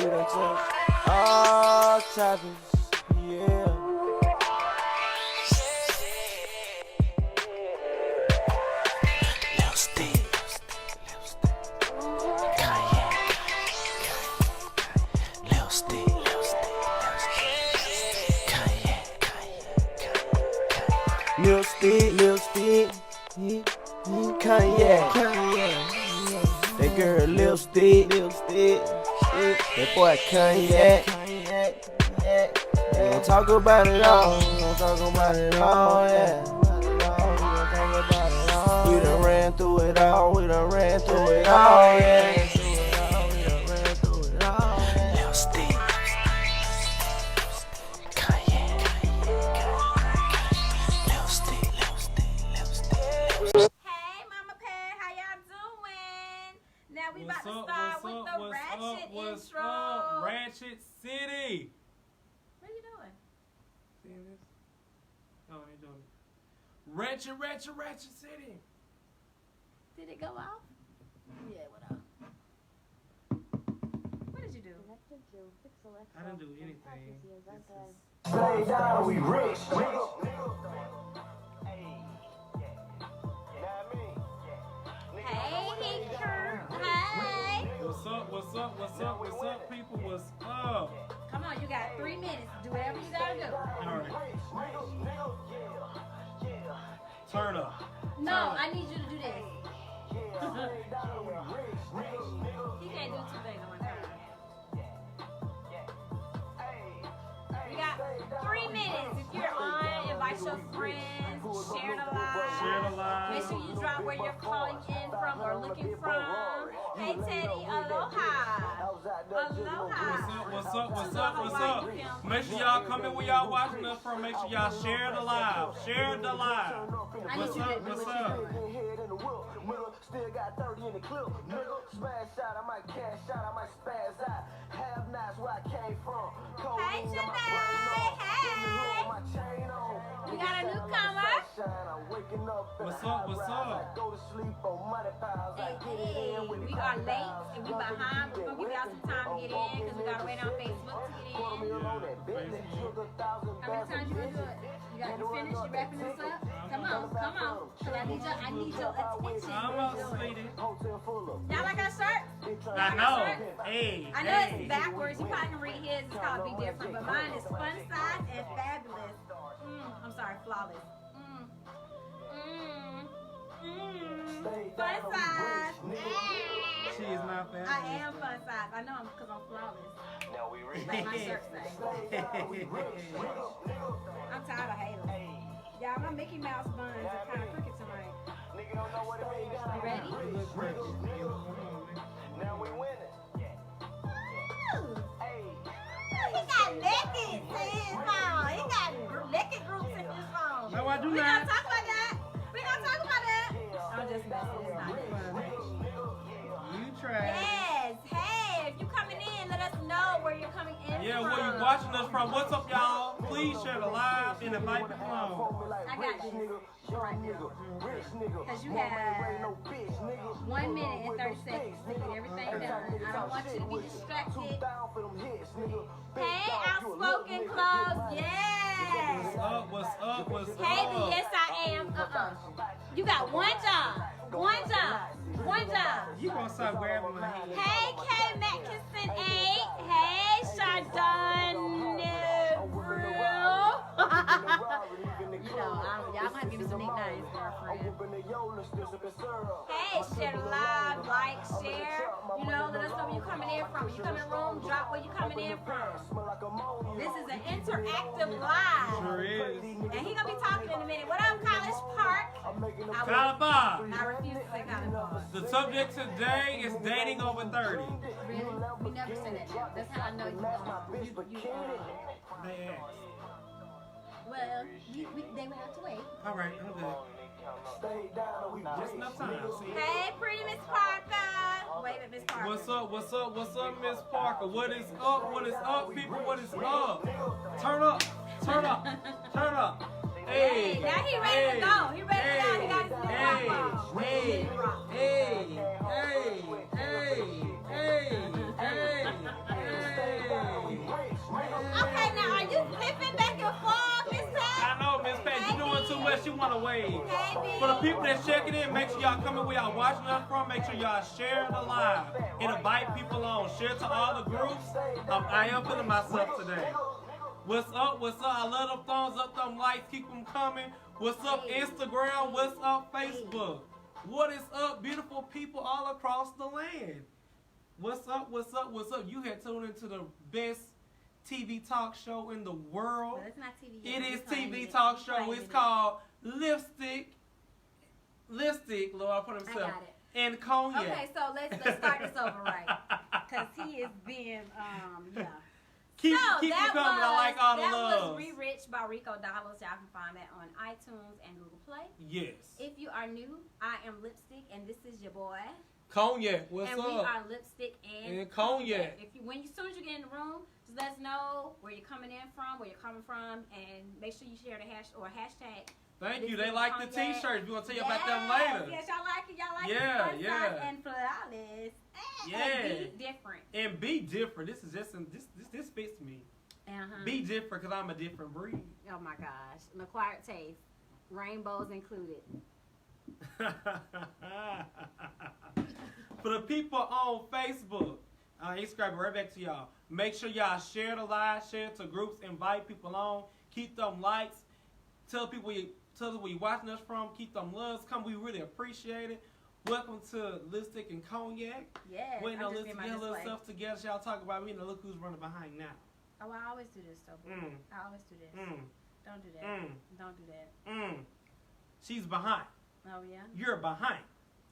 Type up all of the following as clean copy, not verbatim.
We done took all topics, yeah. Lil Steve, Cognac, Lil Steve, Cognac, Lil Steve, Cognac. That girl Lil Steve, that boy Cognac. We gon' talk about it all, yeah. We done ran through it all, yeah. Lil Steve, Cognac, Lil Steve. Hey, Mama Pay, how y'all doing? Now we about to start with the ratchet intro. Ratchet City. What are you doing? Seeing this? Oh, I ain't doing it. Ratchet City. Did it go off? Yeah, what up? What did you do? I didn't do anything. Play down, we rich. Hey, Kurt. Hey. What's up, people? What's up? Come on, you got 3 minutes. Do whatever you gotta do. All right. Turn up. No, I need you to do this. He can't do 2 things at one time. We got 3 minutes. If you're on, invite your friends, share the live. Make sure you drop where you're calling in from or looking from. Hey Teddy, aloha. What's up? Make sure y'all come in where y'all watching us from. Make sure y'all share the live. What's up? Still got 30 in the clip, nigga. Smash out, I might cash out, I might spaz out. Have nights where I came from. Hey Janae, hey. We got a newcomer. What's up? Hey, we are late and we behind. We're gonna give y'all some time to get in because we gotta wait on Facebook to get in. How many times you gonna do it? You finished? You wrapping this up? Come on. Cause I need your attention. Almost, sweetie. Y'all like our shirt? I know. Hey. I know it's backwards. You probably can read his. It's called Be Different, but mine is fun size and fabulous. I'm sorry, flawless. Fun size. She is not fabulous. I am fun size. I know because I'm flawless. Now we reach. Like my shirt say. I'm tired of haters. Y'all, my Mickey Mouse buns are kind of crooked tonight. Nigga don't know what it means. You ready? Now we winning. Ooh. He got naked in his phone. He got naked groups in his phone. No, I do We not. gonna talk about that. I'm just messing. It's not good. You try. Yes. Hey, if you coming in, let us know where you're coming in Yeah, from. where you watching us from? What's up, y'all? Please share the live and invite people on. I got this right now. Because you have 1 minute and 30 seconds to get everything done. I don't want you to be distracted. Hey, Outspoken Club. Yes. What's up? Hey, the yes I am. You got one job. You gonna start wearing my head. Hey, K. Matkinson 8. Hey, Chardon. Y'all might give me some nicknames, girlfriend. Hey, share the live, like, share. Let us know where you're coming in from. When you come in the room, drop where you're coming in from. This is an interactive live. Sure is. And he gonna be talking in a minute. What up, College Park? Calabar. I refuse to say College Park. The subject today is dating over 30. Really? We never say that now. That's how I know you They asked. Well, they would have to wait. All right, I'm good. Just enough time. See? Hey, pretty Miss Parker. Wait a minute, Miss Parker. What's up, Miss Parker? What is up, people? What is up? Turn up. Hey, now he ready to go. He ready to go. He got his new rock on. Hey. people that's checking in, make sure y'all come in where y'all watching us from. Make sure y'all share the live and invite people on. Share to all the groups. I am feeling myself today. What's up? What's up? I love them thumbs up, them likes. Keep them coming. What's up, Instagram? What's up, Facebook? What is up, beautiful people all across the land? What's up? What's up? What's up? You had tuned into the best TV talk show in the world. No, it's not TV. It is TV talk show. It's called Lipstick. Lord, I put himself. I got it. And Cognac. Okay, so let's start this over right. Because he is being, yeah. Keep it coming. I like all the love. That was Re-Rich by Rico Dollars. Y'all can find that on iTunes and Google Play. Yes. If you are new, I am Lipstick, and this is your boy. Cognac, what's and up? And we are Lipstick and Cognac. If you, as soon as you get in the room, just let us know where you're coming in from, where you're coming from, and make sure you share the hashtag. Thank you. They like the t-shirts. We want to tell you about them later. Yes, y'all like it. Y'all like it. Yeah. And flawless. And be different. And be different. This is just this fits me. Be different because I'm a different breed. Oh my gosh. An acquired taste. Rainbows included. For the people on Facebook, Instagram, right back to y'all. Make sure y'all share the live, share it to groups, invite people on, keep them likes, tell people where you're watching us from, keep them loves come. We really appreciate it. Welcome to Lipstick and Cognac. Yeah. Waiting on let's get a little stuff together. Y'all talk about me and look who's running behind now. Oh, I always do this stuff. I always do this. Don't do that. Don't do that. She's behind. Oh, yeah? You're behind.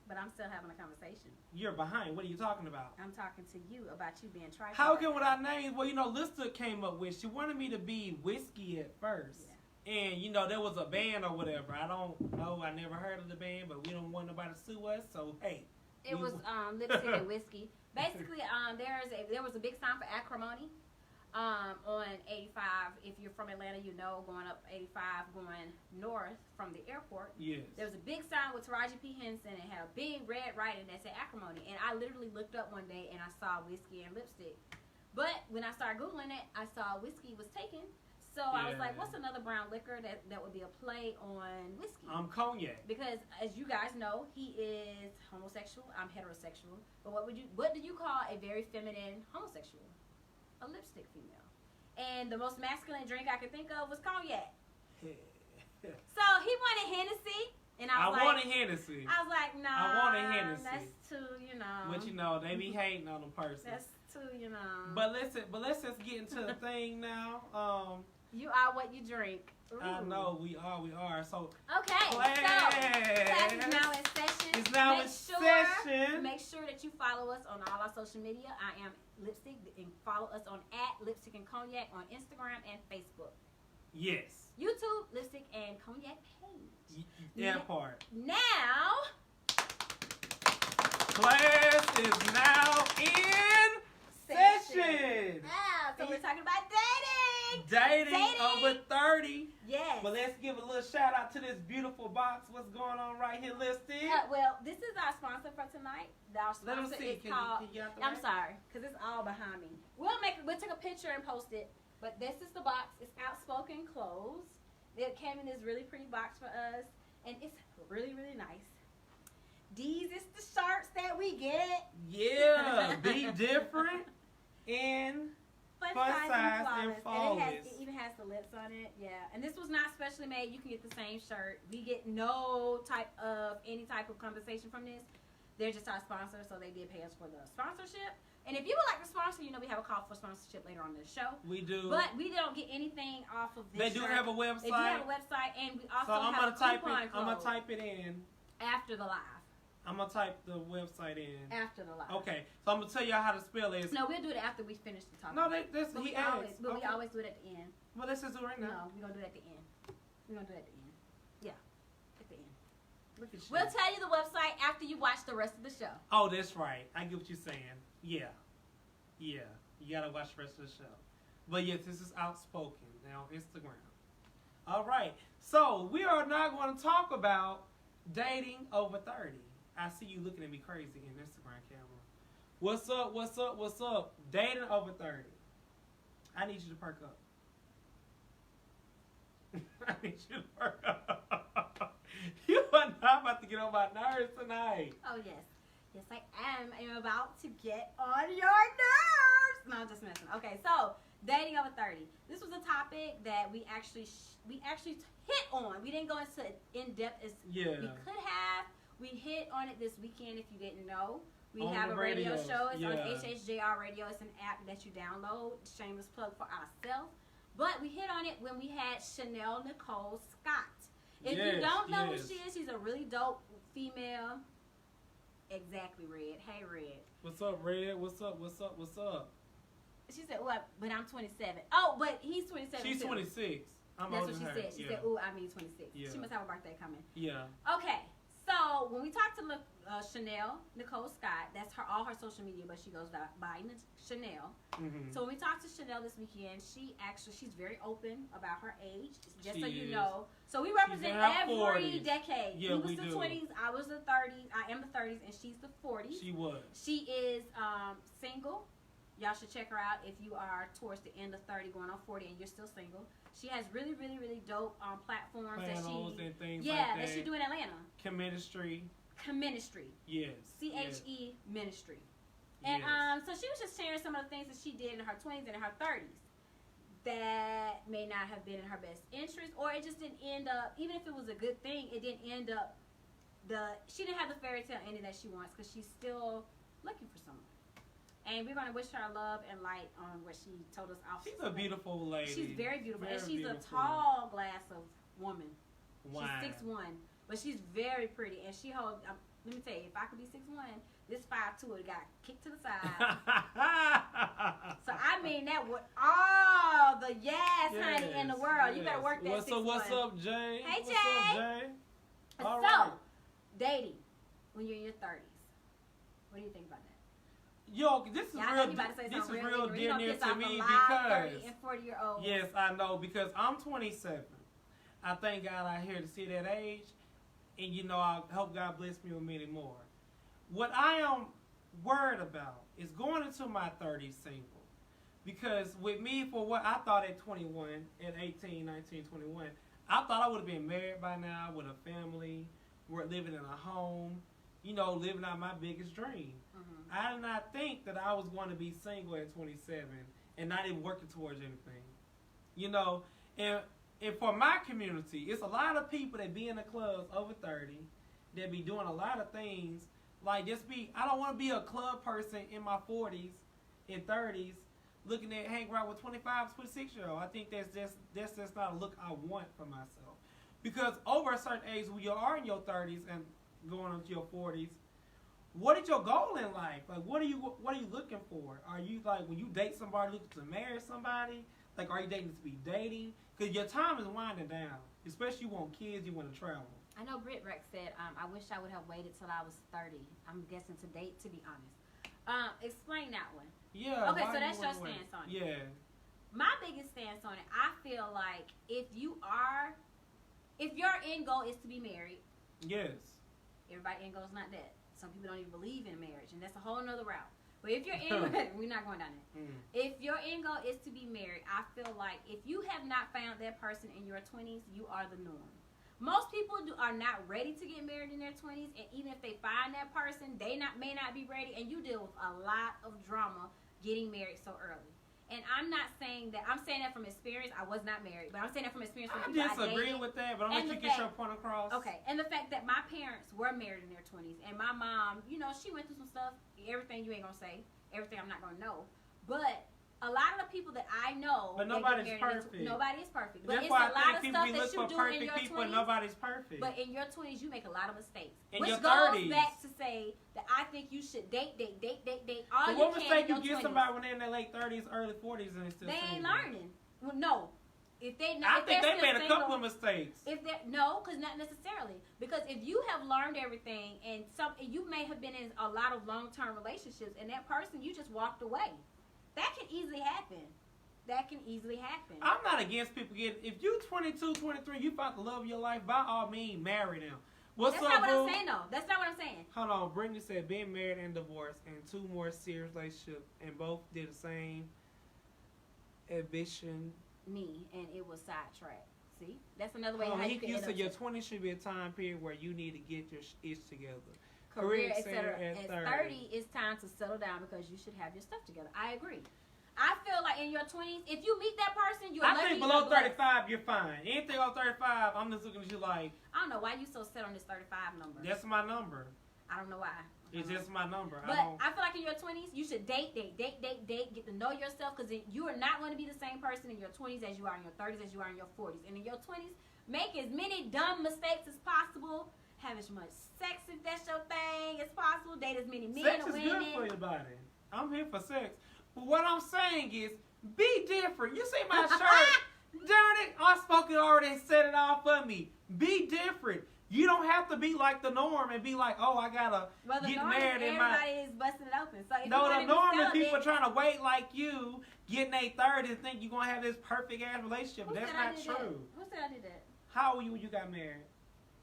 But I'm still having a conversation. You're behind. What are you talking about? I'm talking to you about you being trifling. How can what I named? Well, Lista came up with. She wanted me to be whiskey at first. Yeah. And, there was a band or whatever. I don't know. I never heard of the band, but we don't want nobody to sue us. So, hey. It was Lipstick and Whiskey. Basically, there was a big sign for acrimony on 85. If you're from Atlanta, going up 85, going north from the airport. Yes. There was a big sign with Taraji P. Henson and had a big red writing that said acrimony. And I literally looked up one day and I saw whiskey and lipstick. But when I started Googling it, I saw whiskey was taken. So I was like, what's another brown liquor that would be a play on whiskey? Cognac. Because as you guys know, he is homosexual. I'm heterosexual. But what do you call a very feminine homosexual? A lipstick female. And the most masculine drink I could think of was cognac. So he wanted Hennessy. And I wanted Hennessy. I was like, no. I wanted Hennessy. That's too, But they be hating on them persons. That's too, But let's just get into the thing now. You are what you drink. Ooh. I know we are. So okay, class is now in session. It's now in session. Make sure that you follow us on all our social media. I am Lipstick, and follow us on @Lipstick and Cognac on Instagram and Facebook. Yes. YouTube, Lipstick and Cognac page. That part. Now, class is now in session. So we're talking about dating. Dating over 30. Yes. But let's give a little shout out to this beautiful box. What's going on right here, Lipstick? Well, this is our sponsor for tonight. Our sponsor is called. I'm sorry, because it's all behind me. We'll take a picture and post it. But this is the box. It's Outspoken Clothes. It came in this really pretty box for us, and it's really, really nice. These is the shirts that we get. Yeah, be different and fun size and flawless. And it even has the lips on it. Yeah, and this was not specially made. You can get the same shirt. We get any type of compensation from this. They're just our sponsor, so they did pay us for the sponsorship. And if you would like to sponsor, we have a call for sponsorship later on in the show. We do. But we don't get anything off of this. They do have a website. They do have a website, and we also have a coupon code. I'm going to type it in. After the live. I'm going to type the website in. After the live. Okay. So I'm going to tell y'all how to spell it. No, we'll do it after we finish the talk. No, we always do it at the end. Well, let's just do it right now. No, we're going to do it at the end. We're going to do it at the end. Yeah. At the end. Look at you. We'll tell you the website after you watch the rest of the show. Oh, that's right. I get what you're saying. Yeah. Yeah. You got to watch the rest of the show. But yes, this is Outspoken now on Instagram. All right. So we are now going to talk about dating over 30. I see you looking at me crazy in Instagram camera. What's up? What's up? What's up? Dating over 30. I need you to perk up. I need you to perk up. You are I'm about to get on my nerves tonight. Oh, yes. Yes, I am. I'm about to get on your nerves. No, I'm just messing. Okay, so dating over 30. This was a topic that we actually hit on. We didn't go into in depth as we could have. We hit on it this weekend. If you didn't know, we have a radio show. It's on HHJR Radio. It's an app that you download. Shameless plug for ourselves. But we hit on it when we had Chanel Nicole Scott. If you don't know who she is, she's a really dope female. Exactly, Red. Hey, Red. What's up, Red? What's up? What's up? What's up? She said, "Well, but I'm 27." Oh, but he's 27. She's 26. That's what she said. She said, "Ooh, I mean 26." Yeah. She must have a birthday coming. Yeah. Okay. So when we talked to Chanel Nicole Scott, that's all her social media, but she goes by Chanel. Mm-hmm. So when we talked to Chanel this weekend, she's very open about her age, just so you know. So we represent every 40s. Decade. Yeah, he was the 20s, I was the 30s, I am the 30s, and she's the 40s. She was. She is single. Y'all should check her out if you are towards the end of 30, going on 40, and you're still single. She has really, really, really dope platforms and things like that she do in Atlanta. Ministry. Yes. CHE Ministry. And so she was just sharing some of the things that she did in her 20s and in her 30s that may not have been in her best interest, or it just didn't end up, even if it was a good thing, it didn't end up she didn't have the fairy tale ending that she wants, because she's still looking for someone. And we're going to wish her love and light on what she told us off. She's a beautiful lady. She's very beautiful. And she's a tall glass of woman. Wow. She's 6'1", but she's very pretty. And she holds, let me tell you, if I could be 6'1", this 5'2" would have got kicked to the side. So I mean that with all the honey in the world. You better work that 6'1". What's up, Jay? Hey, What's Jay. up, Jay? All right. Dating when you're in your 30s. What do you think about that? Yo, this is real dear near to me because 30 and 40-year-olds. Yes, I know, because I'm 27. I thank God I'm here to see that age, and I hope God bless me with many more. What I am worried about is going into my 30s single, because with me, for what I thought at 21, at 18, 19, 21, I thought I would have been married by now with a family, we're living in a home, living out my biggest dream. Mm-hmm. I did not think that I was going to be single at 27 and not even working towards anything. And for my community, it's a lot of people that be in the clubs over 30 that be doing a lot of things. Like I don't want to be a club person in my 40s and 30s looking at hang around with 25, 26-year-old. I think that's just not a look I want for myself. Because over a certain age, when you are in your 30s and going into your 40s, what is your goal in life? Like, what are you looking for? Are you, like, when you date somebody, looking to marry somebody? Like, are you dating to be dating? Because your time is winding down. Especially you want kids, you want to travel. I know Britt Rex said, I wish I would have waited till I was 30. I'm guessing to date, to be honest. Explain that one. Yeah. Okay, so that's your stance on it. Yeah. My biggest stance on it, I feel like if your end goal is to be married. Yes. Everybody's end goal is not that. Some people don't even believe in marriage, and that's a whole nother route. But if your end, we're not going down there. Mm. If your end goal is to be married, I feel like if you have not found that person in your 20s, you are the norm. Most people are not ready to get married in their 20s, and even if they find that person, they may not be ready, and you deal with a lot of drama getting married so early. And I'm not saying that, I'm saying that from experience. I was not married, but I'm saying that from experience. I disagree with that, but I'm going to get your point across. Okay, and the fact that my parents were married in their 20s, and my mom, she went through some stuff, everything you ain't going to say, everything I'm not going to know. But a lot of the people that I know, but nobody's perfect. Nobody is perfect. But that's it's why a lot of stuff that you do in your 20s. Nobody's perfect. But in your 20s, you make a lot of mistakes. In which your goes 30s. back to say that I think you should date. All so you what can mistake in you your get 20s. somebody when they're in their late 30s, early 40s, and it's still They ain't single? learning. Well, no. If they I not, think they made a single, couple of mistakes. No, because not necessarily. Because if you have learned everything, and you may have been in a lot of long-term relationships, and that person you just walked away, that can easily happen. I'm not against people getting. If you 22, 23, you found the love of your life, by all means, marry them. That's not what I'm saying, though. That's not what I'm saying. Hold on. Brittany said being married and divorced and 2 more serious relationships, and both did the same ambition. Me, and it was sidetracked. See, that's another way Oh, how you can you end said up your 20s should be a time period where you need to get your ish together. career, Correct, etc. Sarah, At 30, it's time to settle down because you should have your stuff together. I agree. I feel like in your 20s, if you meet that person, you're I lucky. think below 35, you're fine. Anything over 35, I'm just looking at you like, I don't know why you so set on this 35 number. that's my number. I don't know why. It's just my number. But I feel like in your 20s, you should date, get to know yourself, because you are not going to be the same person in your 20s as you are in your 30s, as you are in your 40s. And in your 20s, make as many dumb mistakes as possible. Have as much sex if that's your thing as possible. Date as many men Sex and is women. good for your body. I'm here for sex. But what I'm saying is, be different. You see my shirt? Darn it, Unspoken already set it all for me. Be different. You don't have to be like the norm and be like, oh, I gotta get married in my. Everybody is busting it open. So if No, you the norm is people celibate, trying to wait like you, getting their 30s and think you're gonna have this perfect ass relationship. who That's said I not did true. That? Who said I did that? How old were you when you got married?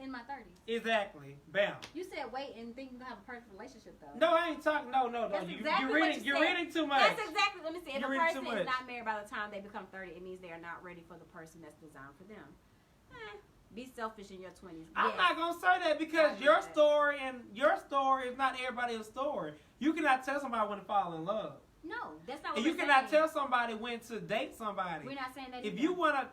In my 30s. Exactly. Bam. You said wait and think you have a perfect relationship though. No, I ain't talking. No. That's You're exactly reading. what you You're said. reading too much. That's exactly. Let me say. If You're a reading too person is much. not married by the time they become 30, it means they are not ready for the person that's designed for them. Be selfish in your 20s. I'm not gonna say that because I your get that. story is not everybody's story. You cannot tell somebody when to fall in love, No, that's not what and you we're cannot saying. tell somebody when to date somebody. We're not saying that. If either. you wanna,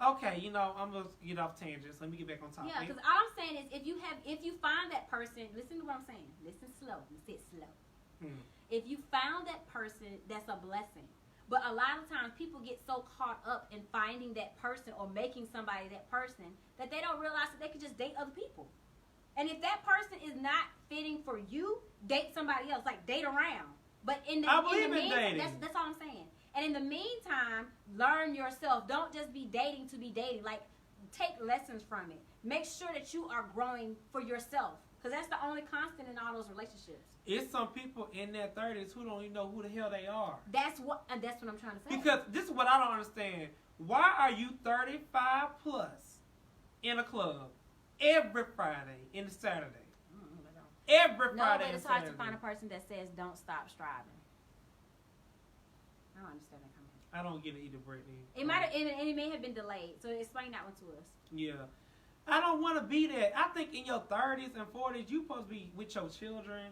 okay, I'm gonna get off tangents. Let me get back on topic. Yeah, because all I'm saying is if you find that person, listen to what I'm saying. Listen slow. Let me say it slow. If you found that person, that's a blessing. But a lot of times people get so caught up in finding that person or making somebody that person that they don't realize that they can just date other people. And if that person is not fitting for you, date somebody else. Like date around. But in the meantime, dating. That's all I'm saying. And in the meantime, learn yourself. Don't just be dating to be dating. Like take lessons from it. Make sure that you are growing for yourself. Because that's the only constant in all those relationships. It's some people in their 30s who don't even know who the hell they are. That's what I'm trying to say. Because this is what I don't understand. Why are you 35 plus in a club every Friday and Saturday? Every No, Friday but and it's hard Saturday. to find a person that says don't stop striving. I don't understand that comment. I don't get it either, Brittany. It might have, and it may have been delayed. So explain that one to us. Yeah. I don't want to be that. I think in your 30s and 40s, you supposed to be with your children,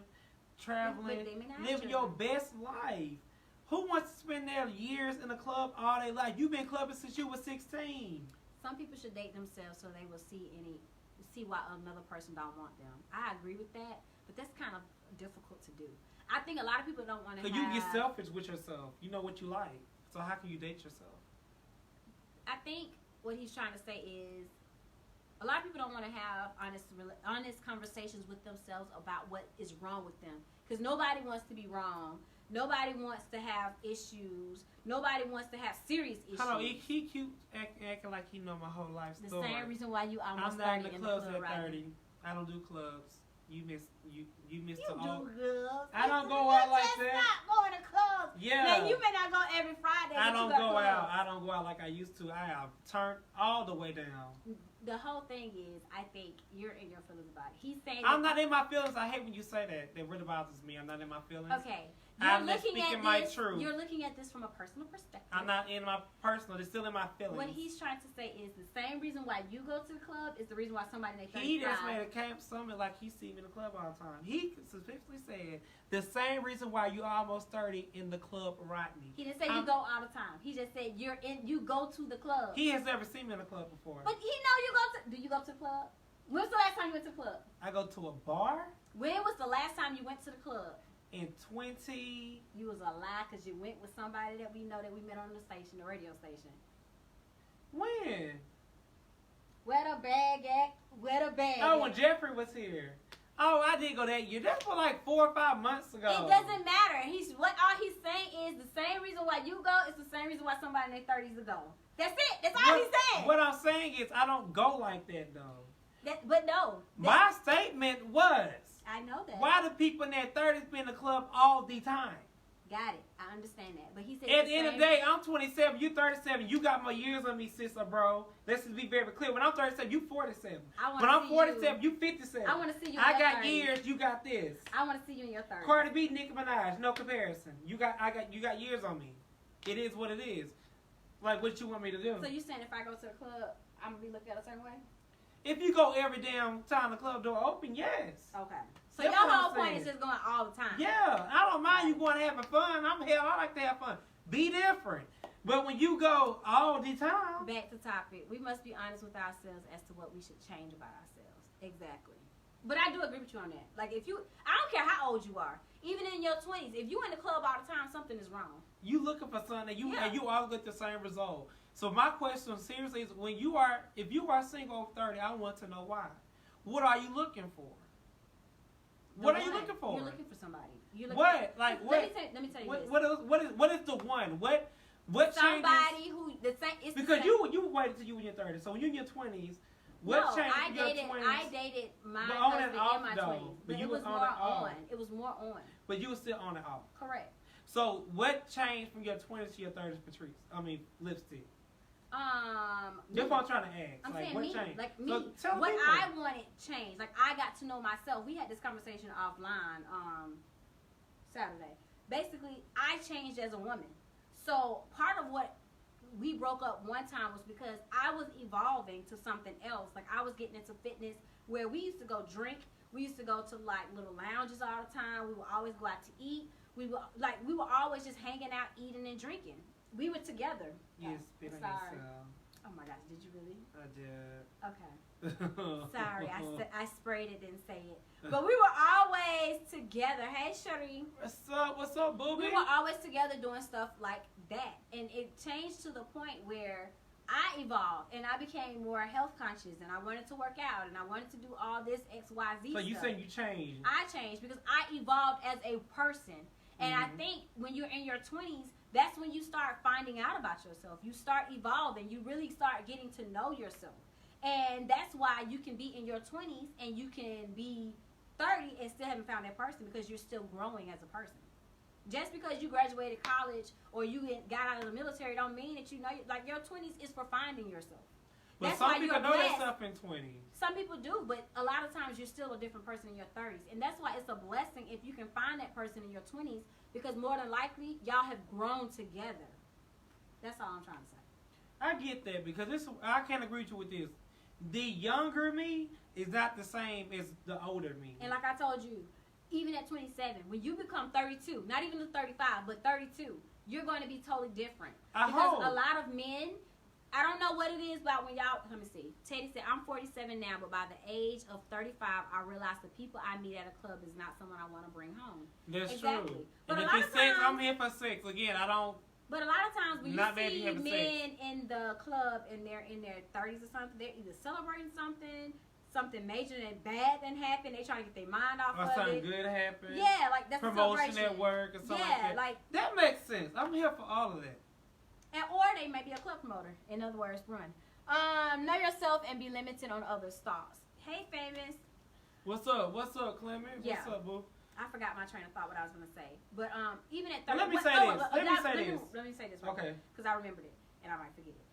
traveling, But they may not have living your children. best life. Who wants to spend their years in a club all their life? You've been clubbing since you were 16. Some people should date themselves so they will see why another person don't want them. I agree with that, but that's kind of difficult to do. I think a lot of people don't want to Because you get selfish with yourself. You know what you like. So how can you date yourself? I think what he's trying to say is a lot of people don't want to have honest conversations with themselves about what is wrong with them. Because nobody wants to be wrong. Nobody wants to have issues. Nobody wants to have serious issues. Hold on, he cute acting like he know my whole life The story. same reason why you almost I'm not in 30 the clubs club at right 30. I don't do clubs. You missed the do old. clubs. I don't go out like that. Not going to clubs. Yeah. Now you may not go every Friday. I but don't you go clubs. out. I don't go out like I used to. I have turned all the way down. The whole thing is, I think you're in your feelings about it. He's saying I'm not in my feelings. I hate when you say that. That really bothers me. I'm not in my feelings. Okay. I'm just speaking my truth. You're looking at this from a personal perspective. I'm not in my personal. It's still in my feelings. What he's trying to say is the same reason why you go to the club is the reason why somebody in their 35. He just made a camp summit like he see me in the club all the time. He specifically said the same reason why you almost 30 in the club, Rodney. He didn't say you go all the time. He just said you go to the club. He has never seen me in the club before. But he know you go to. Do you go to the club? When was the last time you went to the club? I go to a bar When was the last time you went to the club? in 20. You was a lie because you went with somebody that we know that we met on the station, the radio station. When? Where the bag at? Where the bag Oh, at? when Jeffrey was here. Oh, I did go that year. That's for like 4 or 5 months ago. It doesn't matter. All he's saying is the same reason why you go is the same reason why somebody in their 30s will go. That's it. That's all he's saying. What I'm saying is I don't go like that though. But no. My statement was, I know that. why do people in their 30s be in the club all the time? Got it. I understand that. But he said At the end of the day, I'm 27, you 37, you got more years on me, sister, bro. Let's just be very clear. When I'm 37, you 47. When I'm 47, you 57. I want to see you in I your got 30s. years, you got this. I want to see you in your 30s. Cardi B, Nicki Minaj, no comparison. You got years on me. It is what it is. Like what you want me to do. So you saying if I go to the club, I'm gonna be looked at a certain way? If you go every damn time the club door open, yes. Okay. So That's your what I'm whole point saying. is just going all the time. Yeah, I don't mind you going having fun. I like to have fun. Be different. But when you go all the time. Back to topic. We must be honest with ourselves as to what we should change about ourselves. Exactly. But I do agree with you on that. Like I don't care how old you are. Even in your 20s, if you in the club all the time, something is wrong. You looking for something, and you always get the same result. So my question seriously is, if you are single over 30, I want to know why. What are you looking for? What are you looking for? You're looking for somebody. What? Like what? Let me tell you what is the one? What somebody changes? who the same? It's Because the same. you waited till you were in your 30s. So when you're in your 20s, what changed in your 20s? I dated my But on husband and off, in my though. 20s. But But you it was was on more and off. on. It was more on. But you were still on and off. Correct. So what changed from your 20s to your 30s, Patrice? I mean, lipstick. That's what I'm trying to ask. I'm like, saying what me, changed? like me. So tell What people. I wanted changed. Like I got to know myself. We had this conversation offline Saturday. Basically, I changed as a woman. So part of what we broke up one time was because I was evolving to something else. Like I was getting into fitness where we used to go drink. We used to go to like little lounges all the time. We would always go out to eat. We were always just hanging out, eating and drinking. We were together. Yes, spit on Sorry. yourself. Oh my gosh, did you really? I did. Okay. Sorry, I sprayed it, didn't say it. But we were always together. Hey, Shirley. What's up, booby? We were always together doing stuff like that. And it changed to the point where I evolved and I became more health conscious and I wanted to work out and I wanted to do all this XYZ So you stuff. saying you changed? I changed because I evolved as a person. And I think when you're in your 20s, that's when you start finding out about yourself. You start evolving. You really start getting to know yourself. And that's why you can be in your 20s and you can be 30 and still haven't found that person because you're still growing as a person. Just because you graduated college or you got out of the military don't mean that you know, like your 20s is for finding yourself. But That's some why people you're know blessed. themselves in 20s. Some people do, but a lot of times you're still a different person in your 30s. And that's why it's a blessing if you can find that person in your 20s because more than likely, y'all have grown together. That's all I'm trying to say. I get that because I can't agree with you with this. The younger me is not the same as the older me. And like I told you, even at 27, when you become 32, not even the 35, but 32, you're going to be totally different. Because a lot of men, I don't know what it is about when y'all, let me see. Teddy said, I'm 47 now, but by the age of 35, I realized the people I meet at a club is not someone I want to bring home. That's exactly. true. But and a if lot it's of sex, times, I'm here for sex. Again, I don't. But a lot of times when you Not bad see you having men in the club and they're in their 30s or something, they're either celebrating something major and bad that happened, they trying to get their mind off Or of something it. good happened. Yeah, like that's promotion a celebration. at work or something Yeah, like that. That makes sense. I'm here for all of that. Or they may be a club promoter. In other words, run. Know yourself and be limited on others' thoughts. Hey, famous. What's up? What's up, Clement? Yeah. What's up, boo? I forgot my train of thought what I was going to say. But even at 30... Well, let me say this. Let me say this. Okay. Because I remembered it, and I might forget it.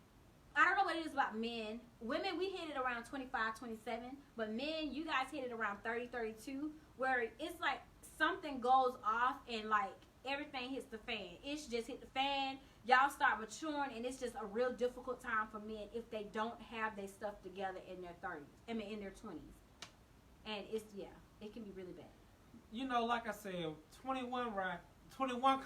I don't know what it is about men. Women, we hit it around 25, 27. But men, you guys hit it around 30, 32. Where it's like something goes off and like everything hits the fan. It's just hit the fan. Y'all start maturing, and it's just a real difficult time for men if they don't have their stuff together in their 30s. I mean, in their 20s. And it can be really bad. You know, like I said, 21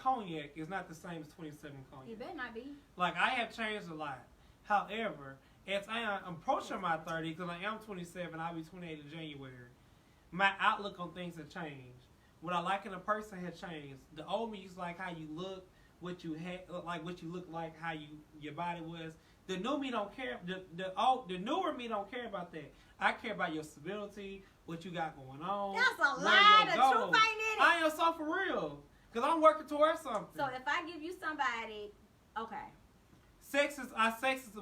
cognac is not the same as 27 cognac. It better not be. Like, I have changed a lot. However, as I am approaching my 30, because I am 27, I'll be 28 in January, my outlook on things have changed. What I like in a person has changed. The old me used to like how you look, what you had, like what you look like, how your body was. The new me don't care. The newer me don't care about that. I care about your stability, what you got going on. That's a lie. The truth ain't in it. I am so for real. Because I'm working towards something. So if I give you somebody, okay. Sex is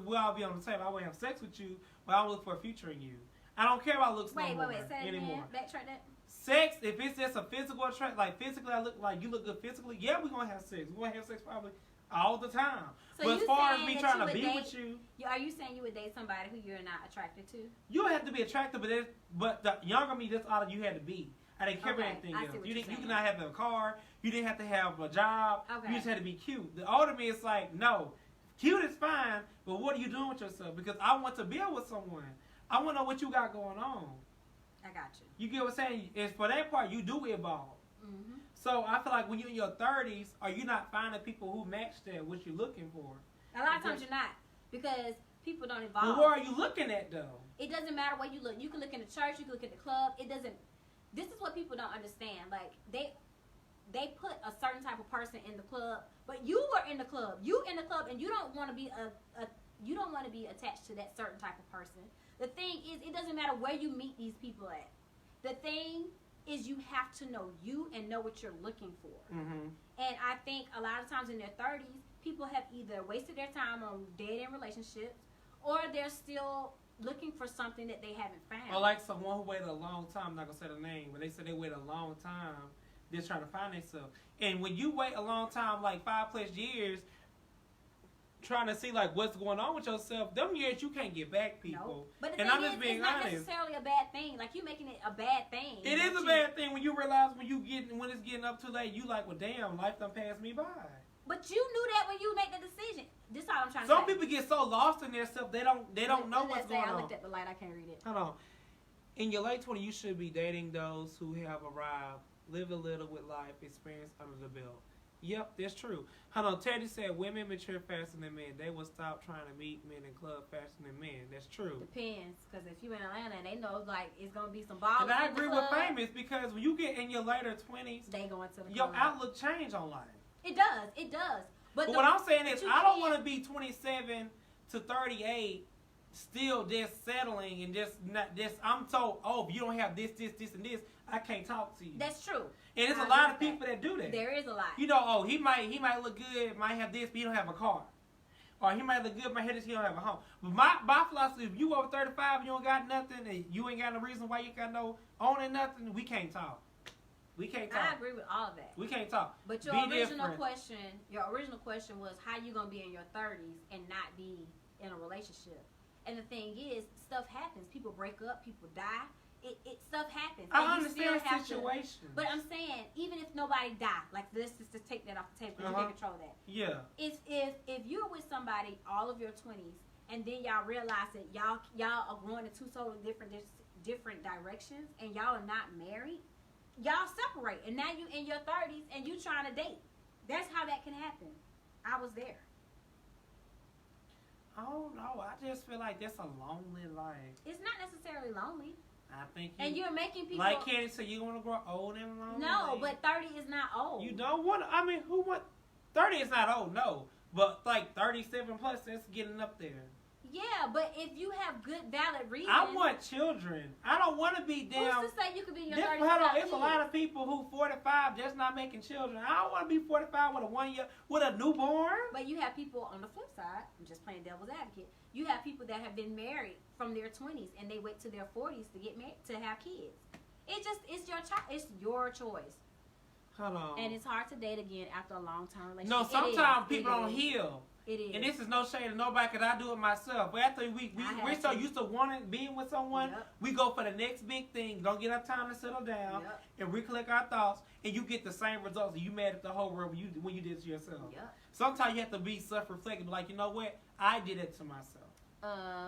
will all be on the table. I won't have sex with you, but I'll look for a future in you. I don't care about looks Wait, no say it anymore. again. Backtrack that. Sex, if it's just a physical attraction, like physically I look like you look good physically, yeah, we're going to have sex. We're going to have sex probably all the time. So but as far as me trying to be with you. Are you saying you would date somebody who you're not attracted to? You don't have to be attractive, but the younger me, that's all you had to be. I didn't care about anything else. You did not have a car. You didn't have to have a job. Okay. You just had to be cute. The older me is like, no. Cute is fine, but what are you doing with yourself? Because I want to build with someone. I want to know what you got going on. I got you. You get what I'm saying? And for that part, you do evolve. Mm-hmm. So I feel like when you're in your 30s, are you not finding people who match that, what you're looking for? A lot of times you're not, because people don't evolve. Well, where are you looking at, though? It doesn't matter where you look. You can look in the church, you can look at the club. It doesn't. This is what people don't understand. Like, they put a certain type of person in the club, but you are in the club. You in the club, and you don't want to be you don't want to be attached to that certain type of person. The thing is, it doesn't matter where you meet these people at. The thing is, you have to know you and know what you're looking for. Mm-hmm. And I think a lot of times in their 30s, people have either wasted their time on dead-end relationships, or they're still looking for something that they haven't found. Or like someone who waited a long time, I'm not going to say the name, but they said they waited a long time just trying to find themselves. And when you wait a long time, like 5+ years, trying to see like what's going on with yourself, them years you can't get back, people. No. But the and thing I'm just is, being it's not honest. necessarily a bad thing. Like, you making it a bad thing. It is a bad thing when you realize when it's getting up too late, you like, well, damn, life done passed me by. But you knew that when you make the decision. This is all I'm trying to Some say. people get so lost in themselves they don't know what's going I on. looked at the light. I can't read it. Hold on. In your late 20s, you should be dating those who have arrived, live a little with life, experience under the belt. Yep, that's true. Hold on. Teddy said women mature faster than men. They will stop trying to meet men in club faster than men. That's true. Depends, because if you in Atlanta, they know like it's gonna be some balls. And I agree with Famous, because when you get in your later 20s, they going to the your club. outlook change on life. It does. It does. But what I'm saying is, I don't want to can't- be 27 to 38, still just settling and just not just. I'm told, oh, if you don't have this, and this, I can't talk to you. That's true. And there's I a lot agree of with people that do that. There is a lot. You know, oh, he might look good, might have this, but he don't have a car. Or he might look good, might have this, he don't have a home. But my philosophy, if you over 35, you don't got nothing, and you ain't got no reason why you got no owning nothing, we can't talk. We can't talk. I agree with all of that. We can't talk. But your original question was how you gonna be in your 30s and not be in a relationship. And the thing is, stuff happens. People break up. People die. It stuff happens. I And you understand still have situation. But I'm saying, even if nobody die, like let's just take that off the table because you can't control that. Yeah. If you're with somebody all of your 20s and then y'all realize that y'all are going in two totally different directions and y'all are not married, y'all separate, and now you in your 30s and you trying to date. That's how that can happen. I was there. I don't know. I just feel like that's a lonely life. It's not necessarily lonely. I think And you're making people like Candy said, you want to grow old and lonely. No, but 30 is not old. You don't want. I mean, who want? 30 is not old, no. But like 37 plus, that's getting up there. Yeah, but if you have good, valid reasons. I want children. I don't want to be damn. Who's to say you could be in your 30s? Hold on, it's a lot of people who 45 just not making children. I don't want to be 45 with a 1 year with a newborn. But you have people on the flip side. I'm just playing devil's advocate. You have people that have been married from their 20s and they wait to their 40s to get married to have kids. It's your It's your choice. Hold on. And it's hard to date again after a long-term relationship. No, sometimes people don't heal. It is. And this is no shade to nobody, because I do it myself. But after we're so used to wanting being with someone, we go for the next big thing. Don't get enough time to settle down and recollect our thoughts, and you get the same results. And you mad at the whole world when you did it to yourself. Sometimes you have to be self-reflective, like, you know what? I did it to myself.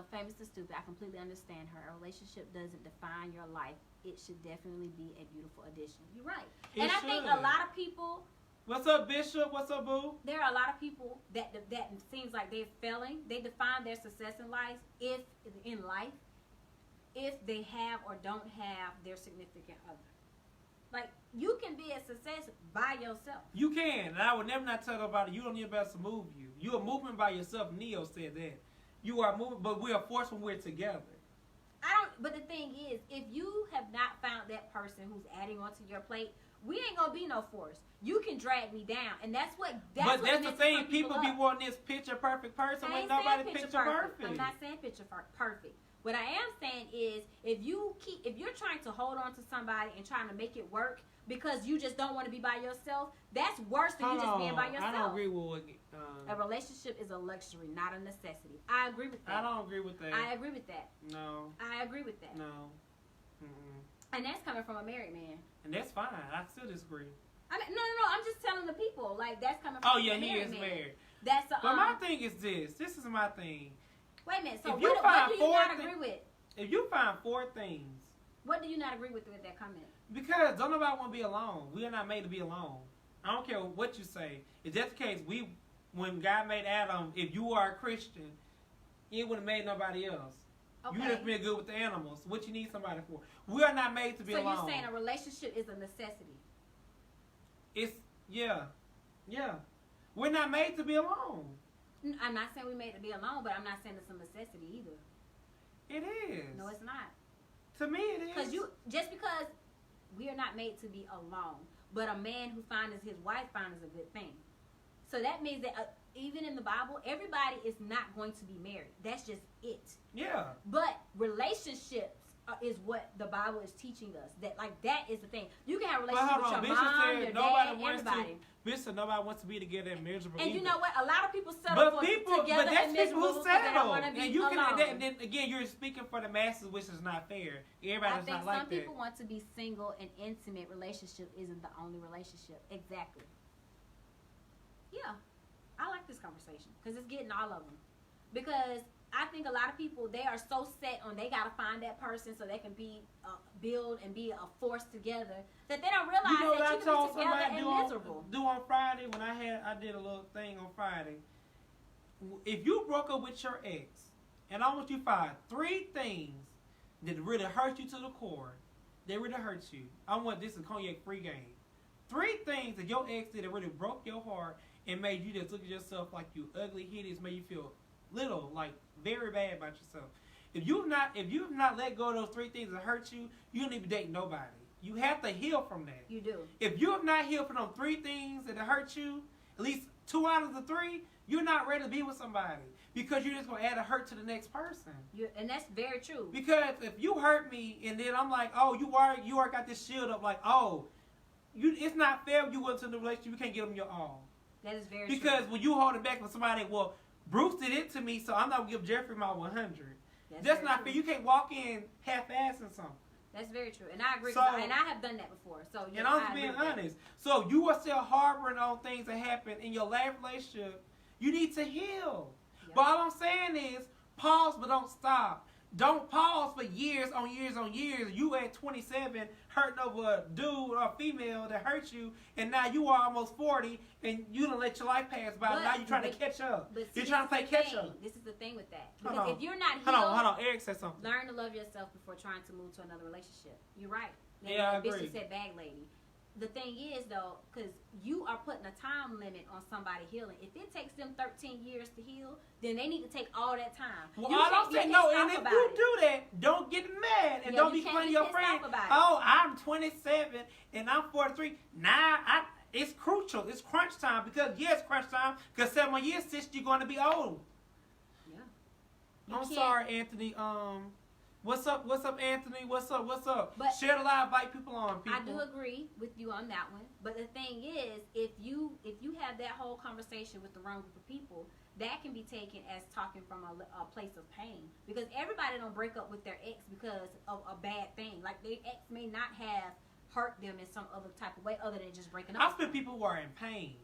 Famous and stupid. I completely understand her. A relationship doesn't define your life. It should definitely be a beautiful addition. You're right. I think a lot of people. What's up, Bishop? What's up, Boo? There are a lot of people that seems like they're failing. They define their success in life if they have or don't have their significant other. Like, you can be a success by yourself. You can. And I would never not tell nobody you don't need anybody else to move you. You are moving by yourself. Neo said that. You are moving, but we are forced when we're together. But the thing is, if you have not found that person who's adding onto your plate, we ain't gonna be no force. You can drag me down, and that's But that's the thing. People be wanting this picture perfect person when nobody picture perfect. I'm not saying picture perfect. What I am saying is, if you're trying to hold on to somebody and trying to make it work because you just don't want to be by yourself, that's worse than you just being by yourself. I don't agree with what. A relationship is a luxury, not a necessity. I agree with that. I don't agree with that. I agree with that. No. I agree with that. No. Mm-mm. And that's coming from a married man. And that's fine. I still disagree. I mean, no. I'm just telling the people, like, that's coming from Oh, yeah, a married man. Married. That's a, But my thing is this. This is my thing. Wait a minute. So If what you do find you four not agree with? If you find 4 things. What do you not agree with that comment? Because don't nobody want to be alone. We are not made to be alone. I don't care what you say. If that's the case, when God made Adam, if you are a Christian, it would have made nobody else. Okay. You just been good with the animals. What you need somebody for? We are not made to be alone. So you're saying a relationship is a necessity? It's yeah. We're not made to be alone. I'm not saying we made to be alone, but I'm not saying it's a necessity either. It is. No, it's not. To me, it is. Because we are not made to be alone, but a man who finds his wife finds a good thing. So that means that even in the Bible, everybody is not going to be married. That's just it. Yeah. But relationships is what the Bible is teaching us. That is the thing. You can have a relationship with your mom, your dad, everybody. Bishop, nobody wants to be together and miserable. And either. You know what? A lot of people settle together and miserable because they don't want to be alone. And then again, you're speaking for the masses, which is not fair. Everybody's not like that. I think some people want to be single, and intimate relationship isn't the only relationship. Exactly. Yeah, I like this conversation because it's getting all of them. Because I think a lot of people, they are so set on they got to find that person so they can be build and be a force together that they don't realize that you I can told be together somebody and miserable. do on Friday when I did a little thing on Friday. If you broke up with your ex, and I want you to find 3 things that really hurt you to the core, they really hurt you. I want this a cognac free game. 3 things that your ex did that really broke your heart and made you just look at yourself like you ugly, hideous, made you feel little, like very bad about yourself. If you've not let go of those 3 things that hurt you, you don't even date nobody. You have to heal from that. You do. If you have not healed from those 3 things that hurt you, at least 2 out of the 3, you're not ready to be with somebody because you're just gonna add a hurt to the next person. And that's very true. Because if you hurt me and then I'm like, oh, you are got this shield up, like, oh, it's not fair. You went into the relationship, you can't give them your all. That is very true. Because when you hold it back with somebody, well, Bruce did it to me, so I'm not gonna give Jeffrey my 100. That's not fair. You can't walk in half-assing something. That's very true, and I agree. So, and I have done that before. So and I'm just being honest. So you are still harboring on things that happened in your last relationship. You need to heal. Yep. But all I'm saying is pause, but don't stop. Don't pause for years on years on years. You at 27 hurting over a dude or a female that hurt you, and now you are almost 40, and you don't let your life pass by. Now you're trying to catch up. You're trying to play catch up. This is the thing with that. Because if you're not healed, hold on. Eric said something. Learn to love yourself before trying to move to another relationship. You're right. Yeah, I agree. Bishop said bag lady. The thing is, though, because you are putting a time limit on somebody healing. If it takes them 13 years to heal, then they need to take all that time. Well, I don't say no, and if you do that, don't get mad and don't be funny to your friend. Oh, I'm 27 and I'm 43. Nah, it's crucial. It's crunch time because, yes, crunch time because 7 more years, sis, you're going to be old. Yeah. I'm sorry, Anthony. What's up, Anthony? What's up? But share the live, invite people on, people. I do agree with you on that one. But the thing is, if you have that whole conversation with the wrong group of people, that can be taken as talking from a place of pain. Because everybody don't break up with their ex because of a bad thing. Like, their ex may not have hurt them in some other type of way other than just breaking up. I feel people who are in pain.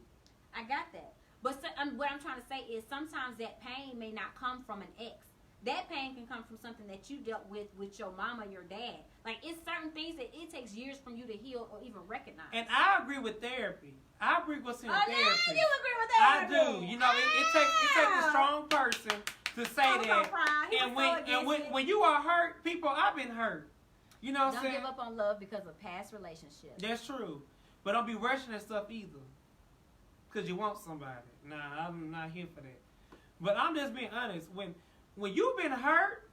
I got that. But what I'm trying to say is sometimes that pain may not come from an ex. That pain can come from something that you dealt with your mama, your dad. Like, it's certain things that it takes years from you to heal or even recognize. And I agree with therapy. I agree with therapy. Oh, yeah, you agree with therapy. I do. You know, it takes a strong person to say that. And when you are hurt, people, I've been hurt. You know what I'm saying? Don't give up on love because of past relationships. That's true. But don't be rushing that stuff either. Because you want somebody. Nah, I'm not here for that. But I'm just being honest. When you've been hurt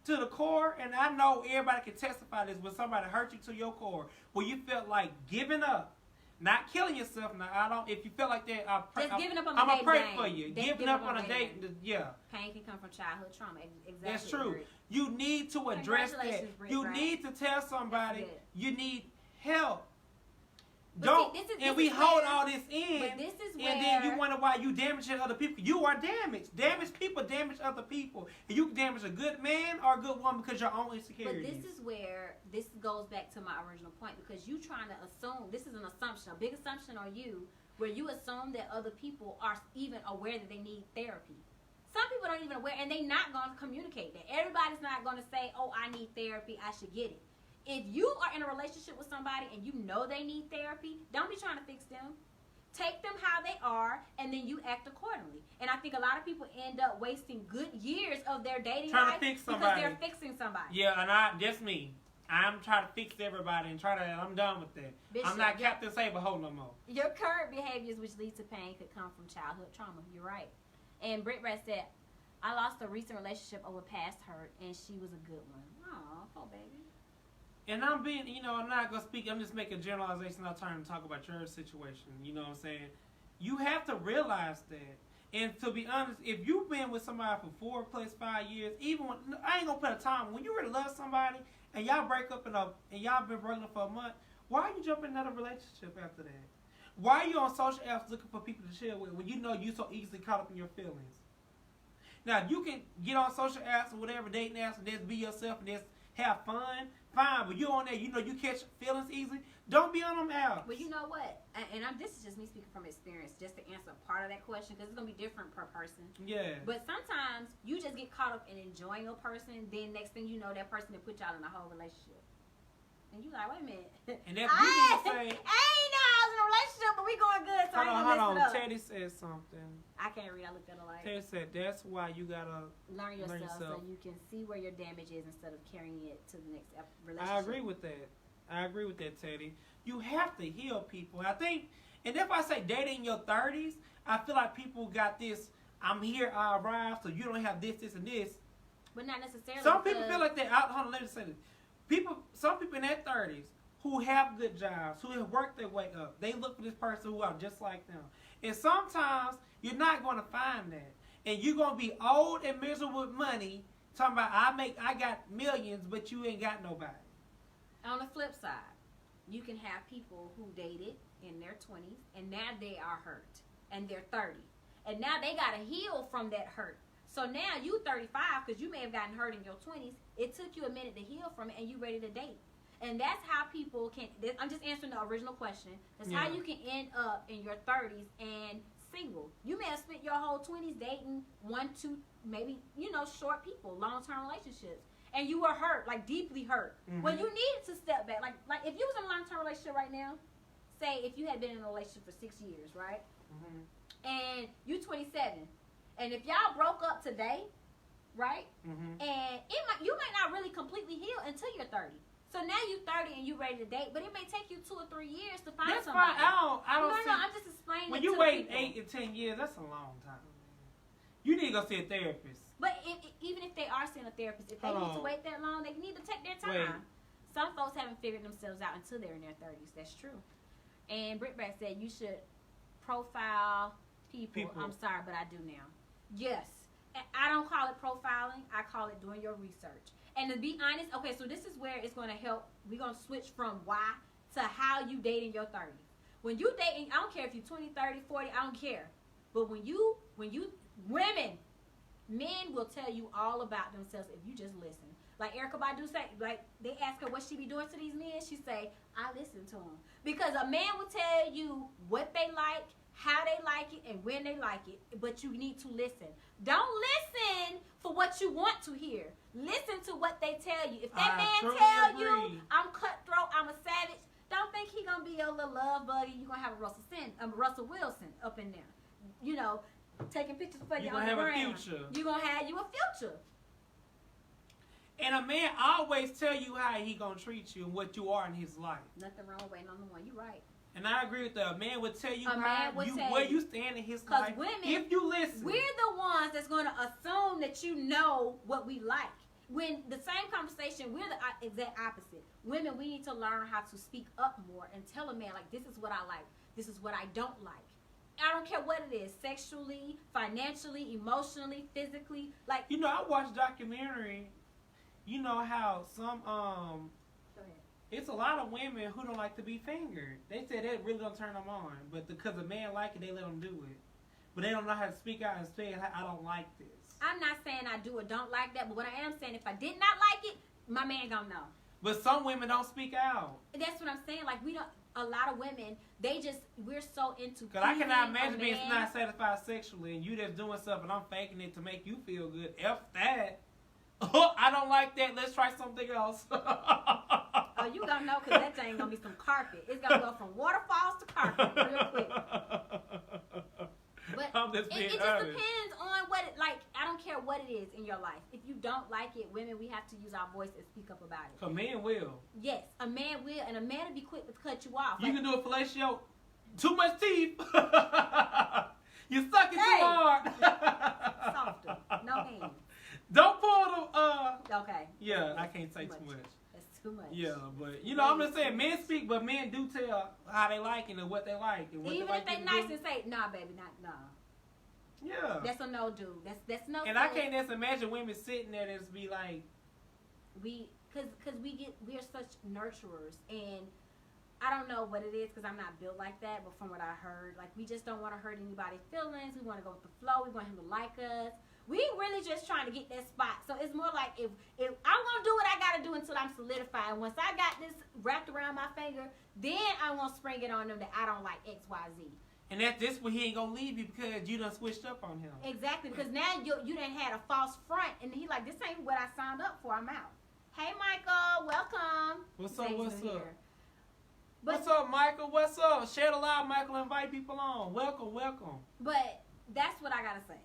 to the core, and I know everybody can testify this, when somebody hurt you to your core, where you felt like giving up, not killing yourself. Now, if you feel like that, I'm gonna pray for you. Giving up on a date, yeah. Pain can come from childhood trauma. Exactly. That's true. You need to address that. You need to tell somebody you need help. We hold all this in, and then you wonder why you damaging other people. You are damaged. Damaged people damage other people. And you can damage a good man or a good woman because your own insecurities. But this is where this goes back to my original point, because you trying to assume, this is an assumption, a big assumption on you, where you assume that other people are even aware that they need therapy. Some people don't even aware, and they're not going to communicate that. Everybody's not going to say, oh, I need therapy, I should get it. If you are in a relationship with somebody and you know they need therapy, don't be trying to fix them. Take them how they are, and then you act accordingly. And I think a lot of people end up wasting good years of their dating life because they're fixing somebody. Yeah, and that's me. I'm trying to fix everybody and I'm done with that. Bishop, I'm not Captain Saberho no more. Your current behaviors which lead to pain could come from childhood trauma. You're right. And Britt Rat said, I lost a recent relationship over past hurt, and she was a good one. Aw, poor baby. And I'm being, I'm not going to speak. I'm just making a generalization. I'm trying to talk about your situation. You know what I'm saying? You have to realize that. And to be honest, if you've been with somebody for 4 + 5 years, even when, I ain't going to put a time. When you really love somebody and y'all break up and y'all been broken up for a month, why are you jumping in another relationship after that? Why are you on social apps looking for people to chill with when you know you so easily caught up in your feelings? Now, you can get on social apps or whatever, dating apps, and just be yourself and just have fun. Fine, but you on there, you catch feelings easily. Don't be on them apps. Well, you know what? And this is just me speaking from experience, just to answer part of that question, because it's going to be different per person. Yeah. But sometimes you just get caught up in enjoying a person, then next thing you know, that person will put y'all in a whole relationship. And you like, wait a minute. And that's you need to say. I ain't know I was in a relationship, but we going good, so hold I ain't on. gonna mess it up. Teddy said something. I can't read. I looked at it like. Teddy said that's why you gotta learn yourself so you can see where your damage is instead of carrying it to the next relationship. I agree with that, Teddy. You have to heal people. I think, and if I say dating in your 30s, I feel like people got this. I'm here, I arrived, so you don't have this, and this. But not necessarily. Some people feel like that. Hold on, let me say this. Some people in their 30s who have good jobs, who have worked their way up, they look for this person who are just like them. And sometimes you're not going to find that. And you're going to be old and miserable with money, talking about, I got millions, but you ain't got nobody. On the flip side, you can have people who dated in their 20s, and now they are hurt, and they're 30. And now they got to heal from that hurt. So now you 35, because you may have gotten hurt in your 20s. It took you a minute to heal from it, and you ready to date. And that's how people can, I'm just answering the original question. That's how you can end up in your 30s and single. You may have spent your whole 20s dating 1, 2, maybe, short people, long-term relationships. And you were hurt, like deeply hurt. Mm-hmm. Well, you needed to step back. Like if you was in a long-term relationship right now, say if you had been in a relationship for 6 years, right? Mm-hmm. And you 27. And if y'all broke up today, right? Mm-hmm. And you might not really completely heal until you're 30. So now you're 30 and you're ready to date, but it may take you 2 or 3 years to find somebody. That's fine. I don't No, I'm just explaining. When you wait 8 to 10 years, that's a long time. You need to go see a therapist. But even if they are seeing a therapist, if they need to wait that long, they need to take their time. Some folks haven't figured themselves out until they're in their 30s. That's true. And Britt Brack said you should profile people. I'm sorry, but I do now. Yes. I don't call it profiling. I call it doing your research. And to be honest, okay, so this is where it's going to help. We're going to switch from why to how you date in your 30s. When you dating, I don't care if you're 20, 30, 40, I don't care. But when you women, men will tell you all about themselves if you just listen. Like Erykah Badu say, like they ask her what she be doing to these men, she say, I listen to them. Because a man will tell you what they like, how they like it, and when they like it, but you need to listen. Don't listen for what you want to hear. Listen to what they tell you. If that man tell you, I'm cutthroat, I'm a savage, don't think he gonna be your little love buddy. You gonna have a Russell Wilson up in there, taking pictures for you on the ground. You gonna have you a future. And a man always tell you how he gonna treat you and what you are in his life. Nothing wrong with waiting on the one. You right. And I agree with that. A man would tell you where you stand in his life. Because women, if you listen, we're the ones that's going to assume that you know what we like. When the same conversation, we're the exact opposite. Women, we need to learn how to speak up more and tell a man, like, this is what I like. This is what I don't like. I don't care what it is, sexually, financially, emotionally, physically. Like, I watched documentary. You know how some it's a lot of women who don't like to be fingered. They said that really don't turn them on, but because a man like it, they let them do it. But they don't know how to speak out and say, I don't like this. I'm not saying I do or don't like that, but what I am saying, if I did not like it, my man gonna know. But some women don't speak out. That's what I'm saying. Like, we don't. a lot of women, we're so into. Because I cannot imagine being not satisfied sexually and you just doing stuff and I'm faking it to make you feel good. F that. I don't like that. Let's try something else. Oh, you gonna know because that thing gonna be some carpet. It's gonna go from waterfalls to carpet real quick. But it just depends on what it, like, I don't care what it is in your life. If you don't like it, women, we have to use our voice and speak up about it. A man will. Yes, a man will, and a man will be quick to cut you off. You can do a fellatio. Too much teeth. You suck it too hard. Softer. No hands. Don't pull the, Okay. Yeah, I can't say too much. That's too much. Yeah, but, you know, I'm just saying, men speak, but men do tell how they like it and what they like. And what even if they nice and say, nah, baby, nah. Yeah. That's a no, dude. That's no. And I can't just imagine women sitting there and just be like, because we're such nurturers, and I don't know what it is because I'm not built like that, but from what I heard, like, we just don't want to hurt anybody's feelings. We want to go with the flow. We want him to like us. We really just trying to get that spot. So it's more like if I'm going to do what I got to do until I'm solidified. And once I got this wrapped around my finger, then I won't spring it on them that I don't like X, Y, Z. and that's this where he ain't going to leave you because you done switched up on him. Exactly, because now you done had a false front. And he like, this ain't what I signed up for. I'm out. Hey, Michael. Welcome. What's up? What's up? But, What's up, Michael? What's up? Share the live, Michael. Invite people on. Welcome, welcome. But that's what I got to say.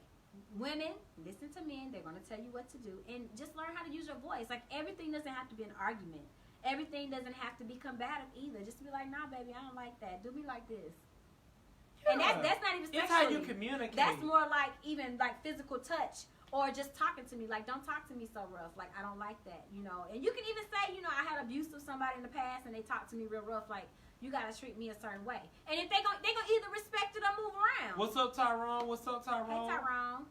Women, listen to men. They're going to tell you what to do. And just learn how to use your voice. Like, everything doesn't have to be an argument. Everything doesn't have to be combative either. Just be like, nah, baby, I don't like that. Do me like this. Yeah. And that's not even sexually. It's how you communicate. That's more like even like physical touch or just talking to me. Like, don't talk to me so rough. Like, I don't like that, you know. And you can even say, you know, I had abuse of somebody in the past and they talked to me real rough. Like, you got to treat me a certain way. And if they gonna either respect it or move around. What's up, Tyrone? What's up, Tyrone? Hey, Tyrone.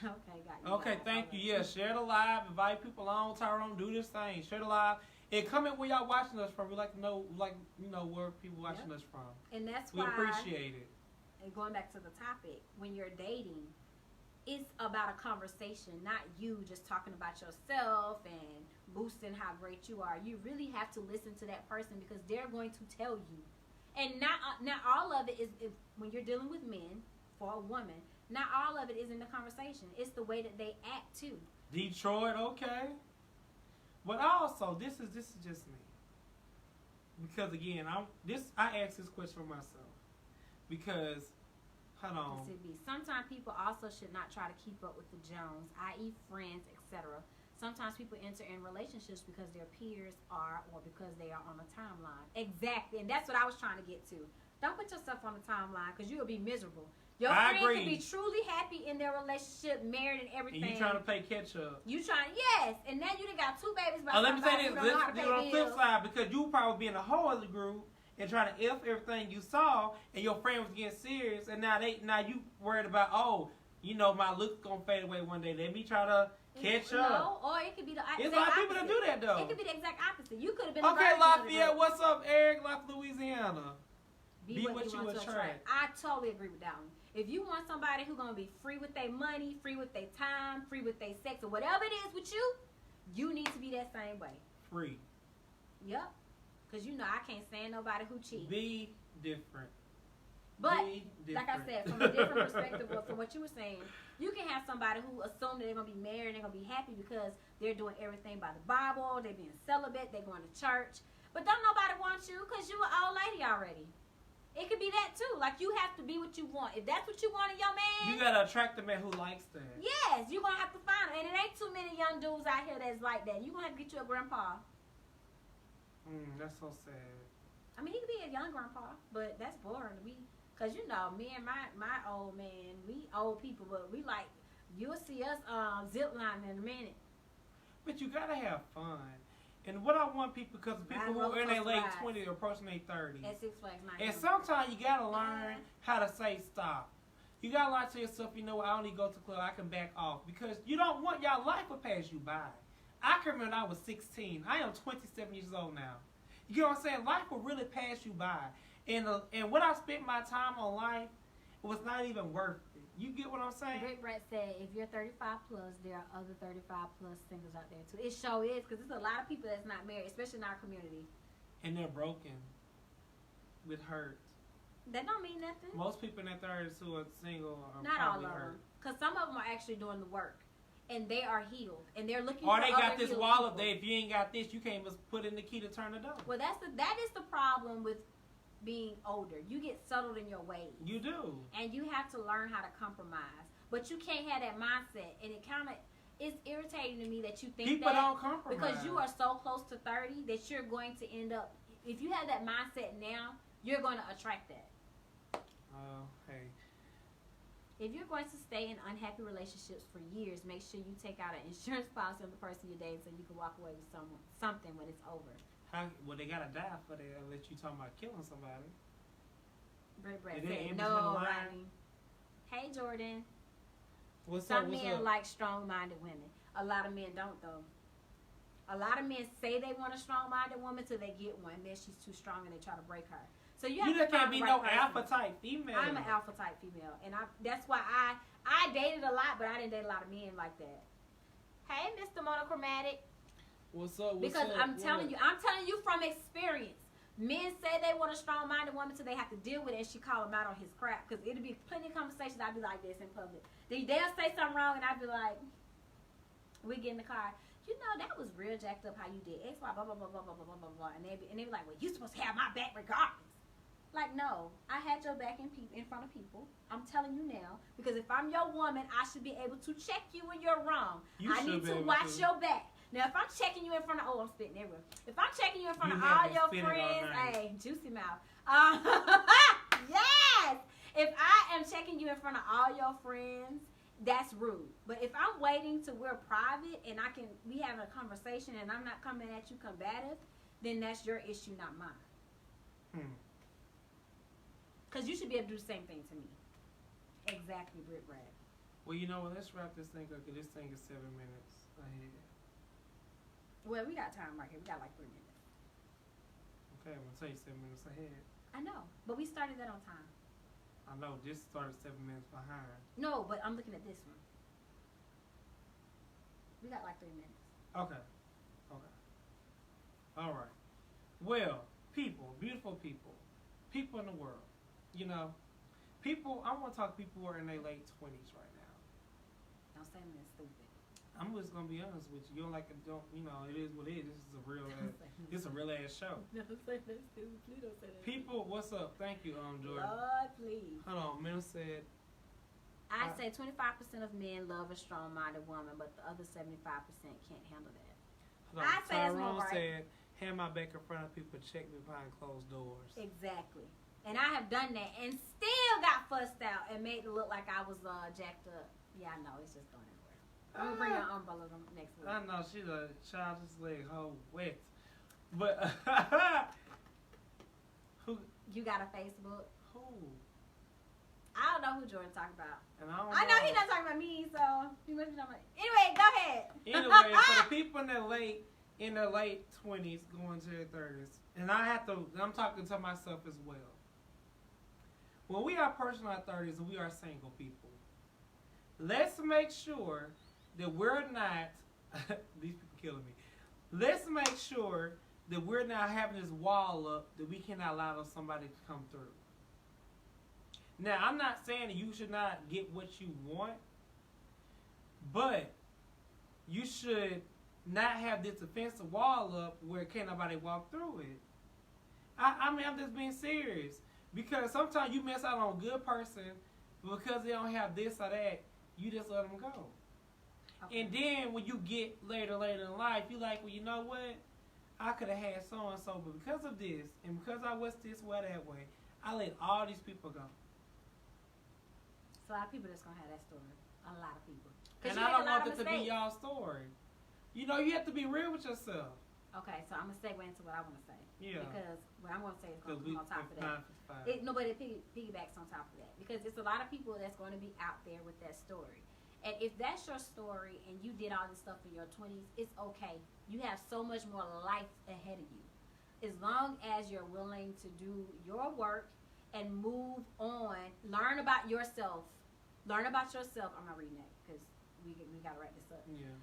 Okay, got you. Okay, thank you. Yeah, share the live. Invite people on. Tyrone, do this thing. Share the live. And comment where y'all watching us from. We like to know, where people watching us from. And that's we why. Appreciate it. And going back to the topic, when you're dating, it's about a conversation, not you just talking about yourself and boosting how great you are. You really have to listen to that person because they're going to tell you. And not all of it is when you're dealing with men for a woman. Not all of it is in the conversation. It's the way that they act too. Detroit, okay. But also, this is just me. Because again, I asked this question for myself. Because, hold on. Sometimes people also should not try to keep up with the Jones, i.e. friends, etc. Sometimes people enter in relationships because their peers are or because they are on a timeline. Exactly. And that's what I was trying to get to. Don't put yourself on the timeline because you'll be miserable. Your friend can be truly happy in their relationship, married and everything. And you trying to play catch up. Yes. And now you done got 2 babies by let me say this. Let's do it on the flip side because you probably be in a whole other group and trying to F everything you saw and your friend was getting serious and now you worried about, my look's going to fade away one day. Let me try to catch up. No, or it could be the It's a lot of people that do that though. It could be the exact opposite. You could have been okay, Lafayette, what's up, Eric? Lafayette, Louisiana. Be what you attract. I totally agree with that one. If you want somebody who's going to be free with their money, free with their time, free with their sex, or whatever it is with you, you need to be that same way. Free. Yep. Because, I can't stand nobody who cheats. Be different. But, like I said, from a different perspective from what you were saying, you can have somebody who assume that they're going to be married and they're going to be happy because they're doing everything by the Bible, they're being celibate, they're going to church. But don't nobody want you because you're an old lady already. It could be that too. Like, you have to be what you want. If that's what you want in your man, you gotta attract the man who likes that. Yes, you're gonna have to find him. And it ain't too many young dudes out here that's like that. You're gonna have to get you a grandpa. That's so sad. I mean, he could be a young grandpa, but that's boring to me. Cause me and my old man, we old people, but we like, you'll see us zip lining in a minute. But you gotta have fun. And what I want people, because people who are in their late 20s or approaching their 30s. At Six Flags, and sometimes you got to learn how to say stop. You got to lie to yourself, I only go to the club, I can back off. Because you don't want your life to pass you by. I can remember when I was 16. I am 27 years old now. You know what I'm saying? Life will really pass you by. And what I spent my time on life, it was not even worth it. You get what I'm saying? Rick Brett said, if you're 35 plus, there are other 35 plus singles out there too. It sure is, because there's a lot of people that's not married, especially in our community. and they're broken with hurt. That don't mean nothing. Most people in their 30s who are single are Not all probably of hurt. them, because some of them are actually doing the work, and they are healed, and they're looking. Or for they got other this healed wall up people. there. If you ain't got this, you can't just put in the key to turn the door. Well, that is the problem with being older. You get settled in your ways. You do. And you have to learn how to compromise. But you can't have that mindset, and it's irritating to me that you think People that don't compromise. because you are so close to 30 that you're going to end up. If you have that mindset now, you're going to attract that. Hey. If you're going to stay in unhappy relationships for years, make sure you take out an insurance policy on the person you're dating so you can walk away with something when it's over. Well, they gotta die for that unless you talking about killing somebody. Brett Is it said, in no, between the line? Ronnie. Hey, Jordan. What's Some up? What's men up? like strong-minded women. A lot of men don't, though. A lot of men say they want a strong-minded woman till they get one. Then she's too strong and they try to break her. So you have You to just can't find be the no right person. alpha type female. I'm an alpha type female, and that's why I dated a lot, but I didn't date a lot of men like that. Hey, Mr. Monochromatic. What's up? Because I'm telling you from experience. Men say they want a strong-minded woman till they have to deal with it, and she call him out on his crap. Because it'll be plenty of conversations I'd be like this in public. Then they'll say something wrong, and I'd be like, we get in the car. You know, that was real jacked up how you did X, Y, blah, blah, blah, blah, blah, blah, blah, blah, blah. And they be like, well, you supposed to have my back regardless. Like, no, I had your back in front of people. I'm telling you now. Because if I'm your woman, I should be able to check you when you're wrong. I need to watch your back. Now, if I'm checking you in front of, I'm spitting everywhere. If I'm checking you in front of all your friends, hey, juicy mouth. Yes! If I am checking you in front of all your friends, that's rude. But if I'm waiting till we're private and we having a conversation and I'm not coming at you combative, then that's your issue, not mine. Because you should be able to do the same thing to me. Exactly, Britt Brad. Well, you know what? Let's wrap this thing up because this thing is 7 minutes ahead. Well, we got time right here. We got like 3 minutes. Okay, I'm going to tell you 7 minutes ahead. I know, but we started that on time. I know, this started 7 minutes behind. No, but I'm looking at this one. We got like 3 minutes. Okay. All right. Well, people, beautiful people in the world, you know, people, I want to talk to people who are in their late 20s right now. Don't say anything stupid. I'm just going to be honest with you. You don't like it, you know, it is what it is. This is a real ass show. Don't say that stupid. Please don't say that. People, what's up? Thank you, Jordan. Lord, please. Hold on, Mel said. I say 25% of men love a strong-minded woman, but the other 75% can't handle that. Hold on. I say it's more Tyrone right. said, hand my back in front of people, check me behind closed doors. Exactly. And I have done that and still got fussed out and made it look like I was jacked up. Yeah, I know. It's just going everywhere. I'm going to bring your umbrella next week. I know. She's a child's leg hoe wet. But, who? You got a Facebook? Who? I don't know who Jordan talking about. And I know he's not talking about me, so he must be talking about. Anyway, go ahead. Anyway, for the people in their late 20s going to their 30s, and I'm talking to myself as well. When we are approaching our 30s and we are single people, let's make sure that we're not, these people killing me, let's make sure that we're not having this wall up that we cannot allow somebody to come through. Now, I'm not saying that you should not get what you want, but you should not have this defensive wall up where can't nobody walk through it. I mean, I'm just being serious. Because sometimes you miss out on a good person because they don't have this or that, you just let them go. Okay. And then when you get later in life, you're like, well, you know what? I could have had so-and-so, but because of this, and because I was this way, that way, I let all these people go. So a lot of people that's going to have that story. A lot of people. And I don't want it to be y'all's story. You know, you have to be real with yourself. Okay, so I'm going to segue into what I want to say. Yeah. Because what I'm going to say is going to come on top of that. Nobody piggybacks on top of that. Because it's a lot of people that's going to be out there with that story. And if that's your story and you did all this stuff in your 20s, it's okay. You have so much more life ahead of you. As long as you're willing to do your work and move on, learn about yourself. Learn about yourself. I'm not reading that because we got to wrap this up. Yeah.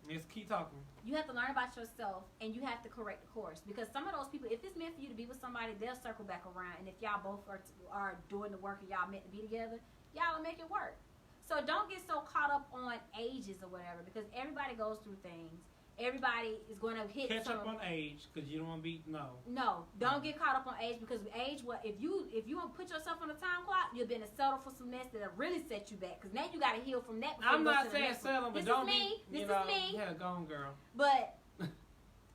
Just keep talking. You have to learn about yourself, and you have to correct the course. Because some of those people, if it's meant for you to be with somebody, they'll circle back around. And if y'all both are doing the work and y'all meant to be together, y'all will make it work. So don't get so caught up on ages or whatever, because everybody goes through things. Everybody is going to hit catch up on age, because you don't want to be No, don't get caught up on age, because age, if you don't put yourself on a time clock, you'll be in a settle for some mess that'll really set you back, because now you got to heal from that. I'm not saying settle, but don't be. This is me. Yeah, go on, girl. But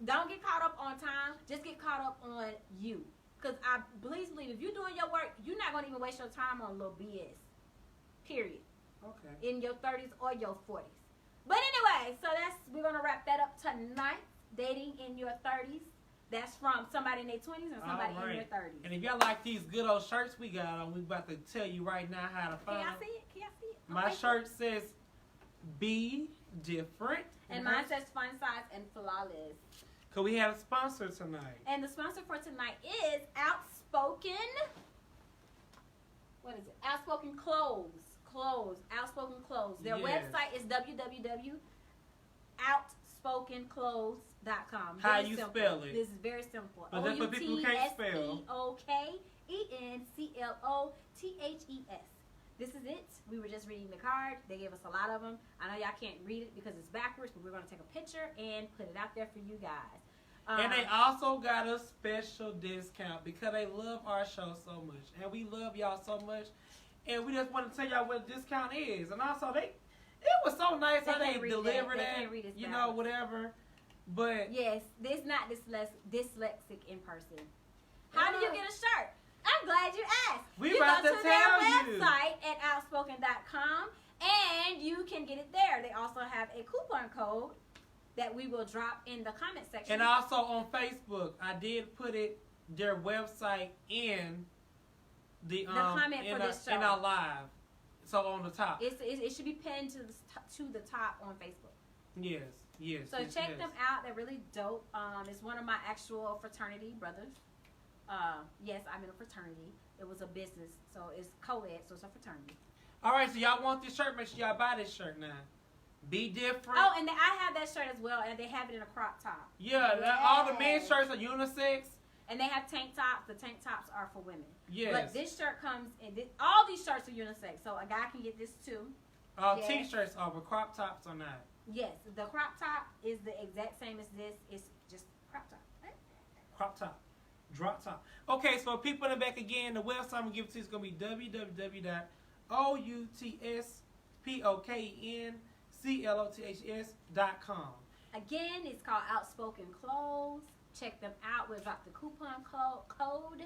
don't get caught up on time. Just get caught up on you, because please believe, if you're doing your work, you're not going to even waste your time on little BS. Period. Okay. In your 30s or your 40s. But anyway, so we're gonna wrap that up tonight. Dating in your 30s. That's from somebody in their 20s and somebody in their 30s. And if y'all like these good old shirts we got on, we about to tell you right now how to find them. Can y'all see it? My shirt says "Be Different," and mine says "Fun Size and Flawless." Cause we have a sponsor tonight. And the sponsor for tonight is Outspoken. What is it? Outspoken Clothes. Outspoken Clothes. Their website is www.outspokenclothes.com. How you spell it? This is very simple. But that's for people who can't spell. OUTSPOKENCLOTHES. This is it. We were just reading the card. They gave us a lot of them. I know y'all can't read it because it's backwards, but we're going to take a picture and put it out there for you guys. And they also got a special discount because they love our show so much. And we love y'all so much. And we just want to tell y'all what the discount is. And also, it was so nice how they delivered it. You know, whatever. But yes, this not dyslexic in person. How do you get a shirt? I'm glad you asked. We about to tell you. Their website at outspoken.com, and you can get it there. They also have a coupon code that we will drop in the comment section. And also on Facebook, I did put their website in the comment for this show. In our live, so on the top. It should be pinned to the top on Facebook. Yes. So check them out. They're really dope. It's one of my actual fraternity brothers. Yes, I'm in a fraternity. It was a business, so it's co-ed, so it's a fraternity. All right, so y'all want this shirt? Make sure y'all buy this shirt now. Be different. Oh, and I have that shirt as well, and they have it in a crop top. Yeah, all the men's shirts are unisex. And they have tank tops. The tank tops are for women. Yes. But this shirt comes in. All these shirts are unisex, so a guy can get this too. T-shirts are, but crop tops are not. Yes, the crop top is the exact same as this. It's just crop top. Right? Crop top. Drop top. Okay, so people in the back again, the website I'm going to give it to you is going to be www.outspokenclothes.com. Again, it's called Outspoken Clothes. Check them out. We'll drop the coupon code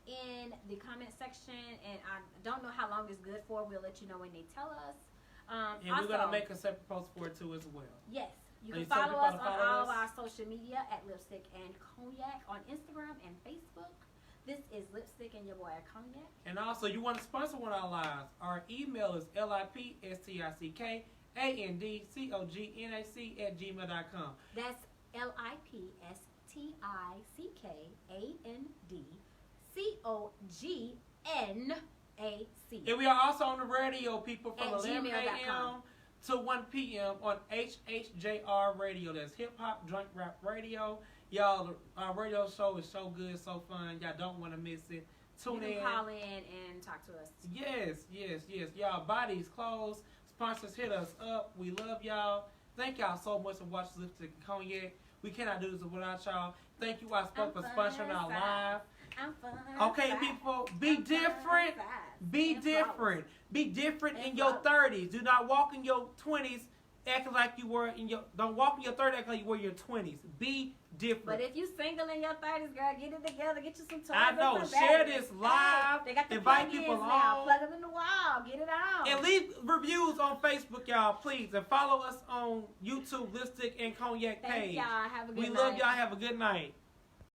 in the comment section. And I don't know how long it's good for. We'll let you know when they tell us. And we're going to make a separate post for it too as well. Yes. You can follow us on all of our social media at Lipstick and Cognac on Instagram and Facebook. This is Lipstick and your boy Cognac. And also, you want to sponsor one of our lives. Our email is lipstickandcognac@gmail.com. That's lipstickandcognac. And we are also on the radio, people, from 11 gmail.com. a.m. to 1 p.m. on HHJR Radio. That's Hip Hop Drunk Rap Radio. Y'all, our radio show is so good, so fun. Y'all don't want to miss it. Tune in. You can call in and talk to us. Yes. Y'all buy these clothes. Sponsors hit us up. We love y'all. Thank y'all so much for watching Lipstick and Cognac. We cannot do this without y'all. Thank you, Outspoken, for sponsoring our live. I'm fun. Okay, people, be different. Be different. Be different in your 30s. Do not walk in your 20s acting like you were in your. Don't walk in your 30s acting like you were in your 20s. Be different. But if you single in your 30s, girl, get it together. Get you some toys. I know. Share this live. They got the invite people now. Plug them in the wall. Get it on. And leave reviews on Facebook, y'all, please. And follow us on YouTube, Lipstick and Cognac page. Thank y'all. Have a good night. We love y'all. Have a good night.